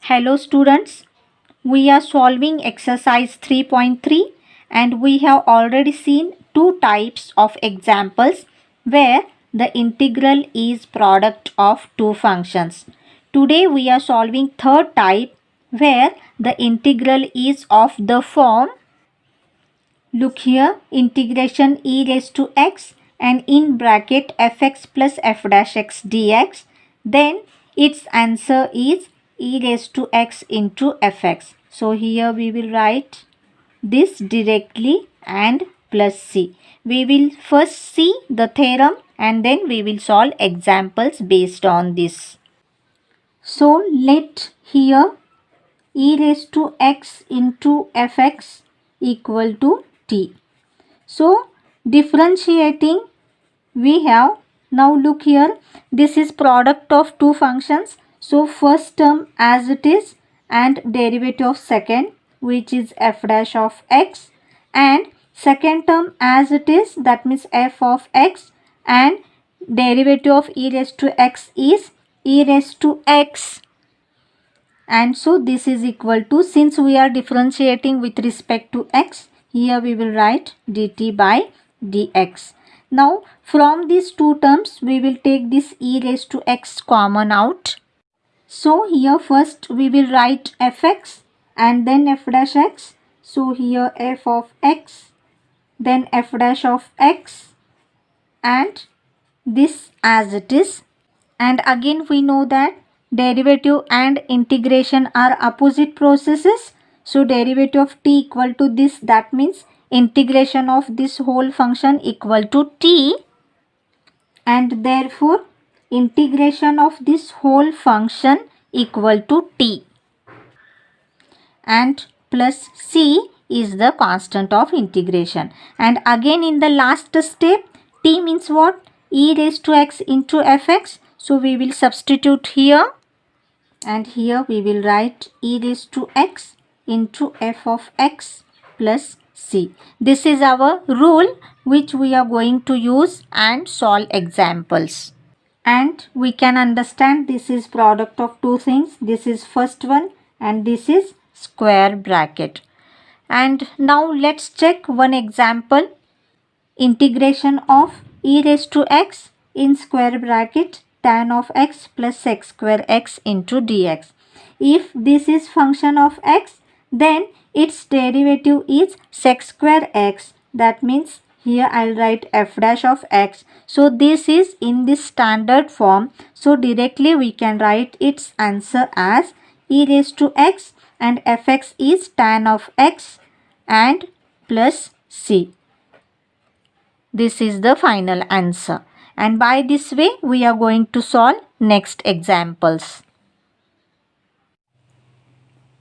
Hello students, we are solving exercise 3.3 and we have already seen two types of examples where the integral is product of two functions. Today we are solving third type where the integral is of the form, look here, integration e raised to x and in bracket fx plus f dash x dx, then its answer is e raised to x into fx. So here we will write this directly and plus c. We will first see the theorem and then we will solve examples based on this. So let here e raised to x into fx equal to t. So differentiating we have, now look here, this is product of two functions. So first term as it is and derivative of second, which is f dash of x, and second term as it is, that means f of x, and derivative of e raised to x is e raised to x. And so this is equal to, since we are differentiating with respect to x, here we will write dt by dx. Now from these two terms we will take this e raised to x common out. So here first we will write fx and then f dash x. So here f of x, then f dash of x, and this as it is. And again we know that derivative and integration are opposite processes. So derivative of t equal to this, that means integration of this whole function equal to t, and therefore integration of this whole function equal to t, and plus c is the constant of integration. And again in the last step, t means what? E raised to x into fx. So we will substitute here and here we will write e raised to x into f of x plus c. This is our rule which we are going to use and solve examples. And we can understand this is product of two things. This is first one and this is square bracket. And now let's check one example. Integration of e raised to x in square bracket tan of x plus sec square x into dx. If this is function of x, then its derivative is sec square x. That means here I'll write f dash of x. So this is in this standard form. So directly we can write its answer as e raised to x and fx is tan of x and plus c. This is the final answer. And by this way we are going to solve next examples.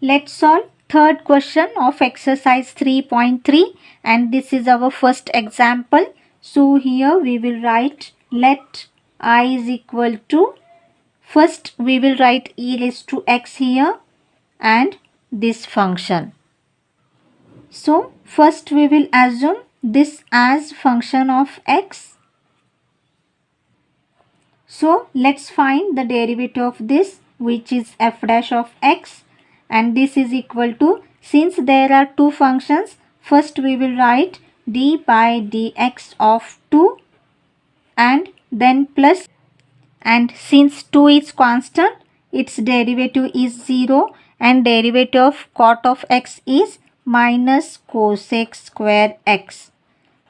Let's solve third question of exercise 3.3 and this is our first example. So here we will write let I is equal to, first we will write e raised to x here and this function. So first we will assume this as function of x. So let's find the derivative of this, which is f dash of x, and this is equal to, since there are two functions, first we will write d by dx of 2 and then plus, and since 2 is constant, its derivative is 0 and derivative of cot of x is minus cosec square x.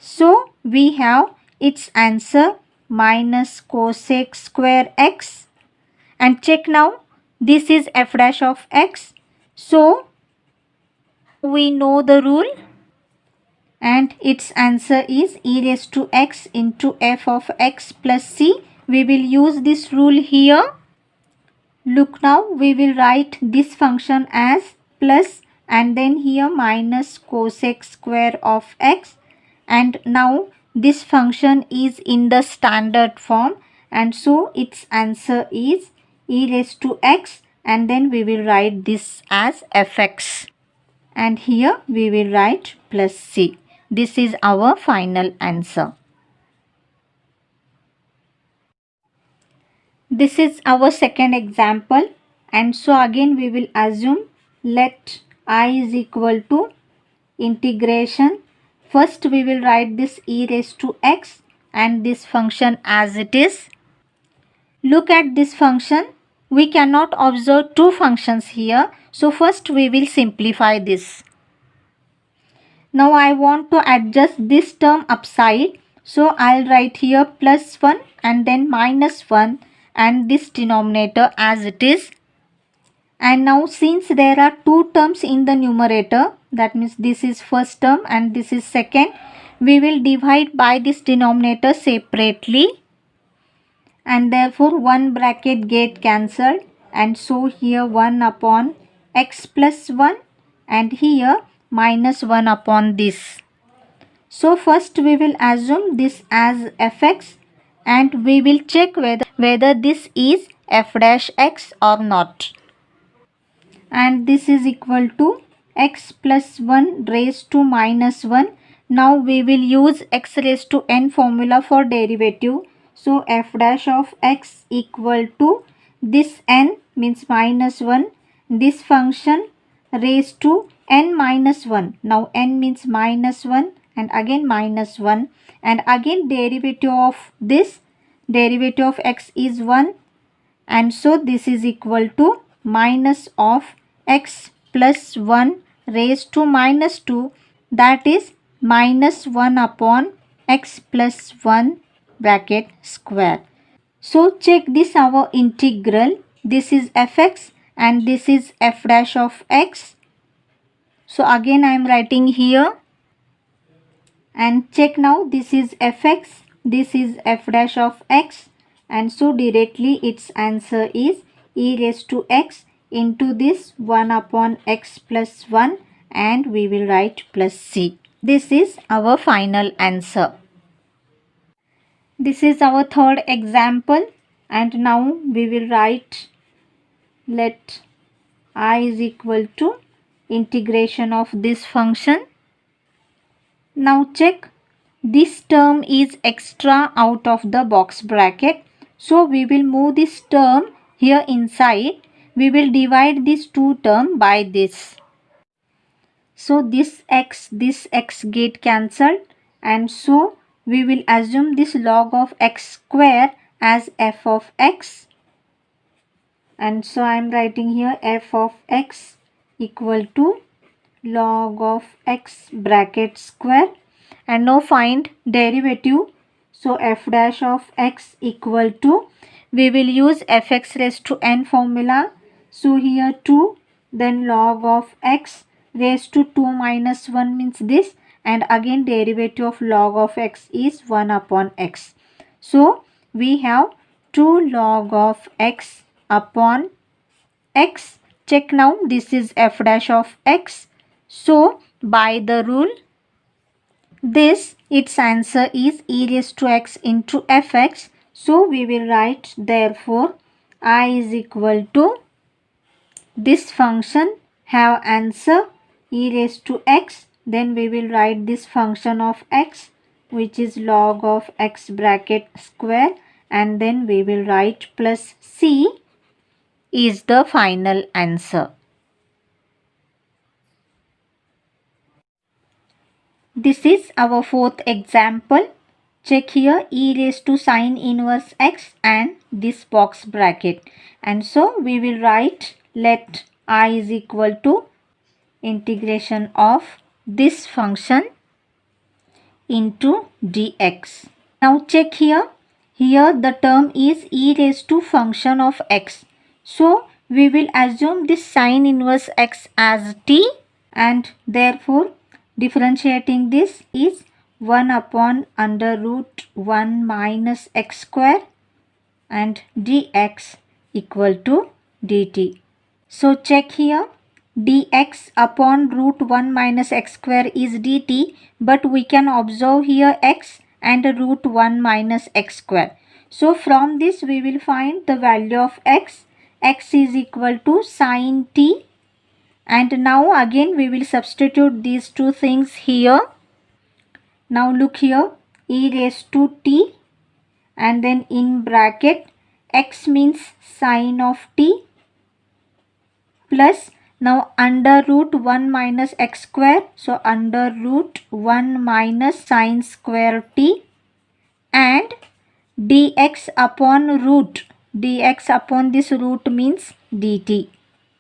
So we have its answer minus cosec square x, and check now, this is f dash of x. So we know the rule and its answer is e raised to x into f of x plus c. We will use this rule here. Look now, we will write this function as plus and then here minus cosec square of x, and now this function is in the standard form and so its answer is e raised to x, and then we will write this as fx and here we will write plus c. This is our final answer. This is our second example. And so again we will assume let I is equal to integration. First we will write this e raised to x and this function as it is. Look at this function. We cannot observe two functions here. So first we will simplify this. Now I want to adjust this term upside. So I'll write here plus 1 and then minus 1 and this denominator as it is. And now since there are two terms in the numerator, that means this is first term and this is second, we will divide by this denominator separately. And therefore one bracket get cancelled, and so here 1 upon x plus 1 and here minus 1 upon this. So first we will assume this as fx and we will check whether this is f dash x or not. And this is equal to x plus 1 raised to minus 1. Now we will use x raised to n formula for derivative. So f dash of x equal to this n means minus 1, this function raised to n minus 1. Now n means minus 1 and again minus 1 and again derivative of this, derivative of x is 1, and so this is equal to minus of x plus 1 raised to minus 2, that is minus 1 upon x plus 1 bracket square. So check this our integral. This is fx and this is f dash of x. So again I am writing here and check now, this is fx, this is f dash of x, and so directly its answer is e raised to x into this 1 upon x plus 1 and we will write plus c. This is our final answer. This is our third example and now we will write let I is equal to integration of this function. Now check, this term is extra out of the box bracket. So we will move this term here inside. We will divide this two term by this. So this x get cancelled and so we will assume this log of x square as f of x. And so I am writing here f of x equal to log of x bracket square, and now find derivative. So f dash of x equal to, we will use fx raised to n formula. So here 2, then log of x raised to 2 minus 1 means this, and again derivative of log of x is 1 upon x. So we have 2 log of x upon x. Check now, this is f dash of x. So by the rule, this its answer is e raised to x into fx. So we will write therefore I is equal to this function have answer e raised to x. Then we will write this function of x which is log of x bracket square, and then we will write plus c is the final answer. This is our fourth example. Check here e raised to sine inverse x and this box bracket. And so we will write let I is equal to integration of this function into dx. Now check here. Here the term is e raised to function of x. So we will assume this sine inverse x as t, and therefore differentiating this is 1 upon under root 1 minus x square and dx equal to dt. So check here, dx upon root 1 minus x square is dt, but we can observe here x and root 1 minus x square. So from this we will find the value of x. X is equal to sine t, and now again we will substitute these two things here. Now look here, e raised to t and then in bracket x means sine of t plus now under root 1 minus x square, so under root 1 minus sine square t, and dx upon root, dx upon this root means dt,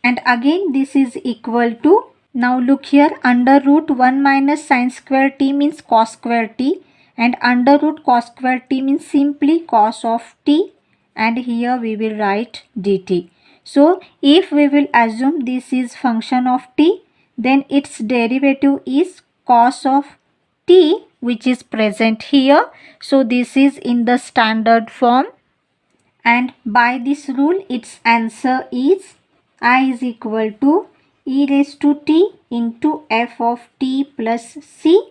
and again this is equal to, now look here, under root 1 minus sine square t means cos square t, and under root cos square t means simply cos of t, and here we will write dt. So if we will assume this is function of t, then its derivative is cos of t, which is present here. So this is in the standard form, and by this rule its answer is I is equal to e raised to t into f of t plus c,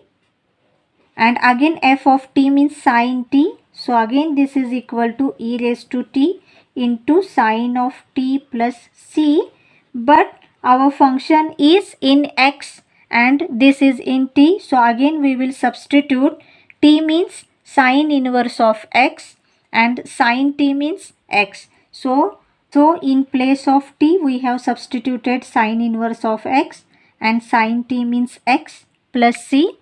and again f of t means sine t, so again this is equal to e raised to t into sine of t plus c, but our function is in x and this is in t, so again we will substitute. T means sine inverse of x and sine t means x, so in place of t we have substituted sine inverse of x, and sine t means x plus c,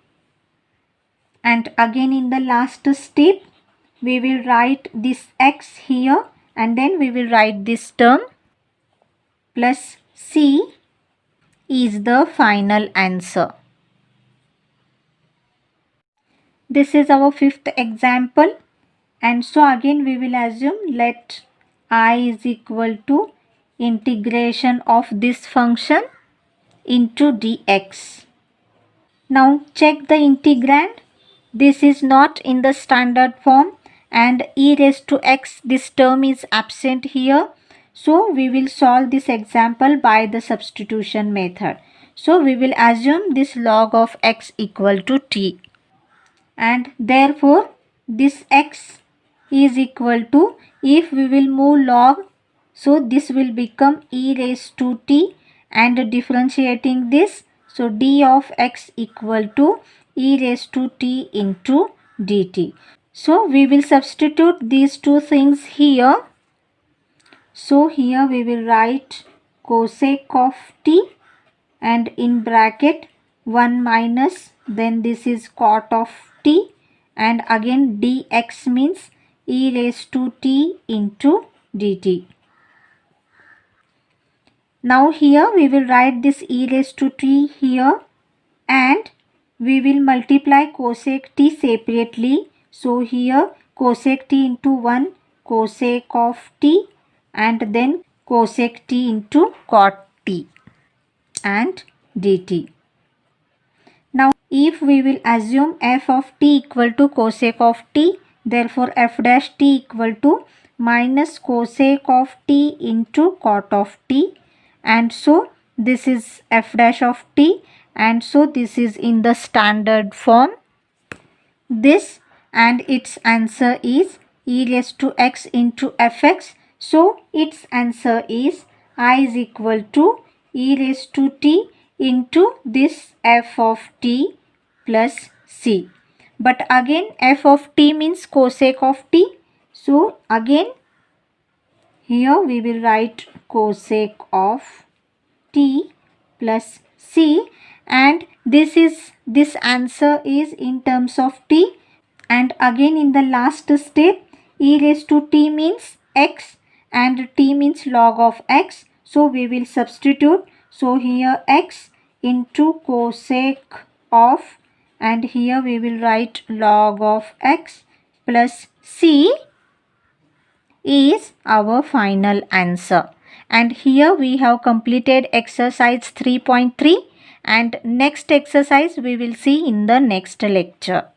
and again in the last step we will write this x here, and then we will write this term plus c is the final answer. This is our fifth example, and so again we will assume let I is equal to integration of this function into dx. Now check the integrand. This is not in the standard form, and e raised to x, this term is absent here. So we will solve this example by the substitution method. So we will assume this log of x equal to t, and therefore this x is equal to, if we will move log, so this will become e raised to t, and differentiating this, so d of x equal to e raised to t into dt. So we will substitute these two things here. So here we will write cosec of t, and in bracket 1 minus, then this is cot of t, and again dx means e raised to t into dt. Now here we will write this e raised to t here, and we will multiply cosec t separately. So here cosec t into 1 cosec of t, and then cosec t into cot t and dt. Now if we will assume f of t equal to cosec of t, therefore f dash t equal to minus cosec of t into cot of t, and so this is f dash of t, and so this is in the standard form. This, and its answer is e raised to x into fx, so its answer is I is equal to e raised to t into this f of t plus c. But again f of t means cosec of t, so again here we will write cosec of t plus c, and this answer is in terms of t, and again in the last step e raised to t means x and t means log of x, so we will substitute. So here x into cosec of, and here we will write log of x plus c is our final answer. And here we have completed exercise 3.3, and next exercise we will see in the next lecture.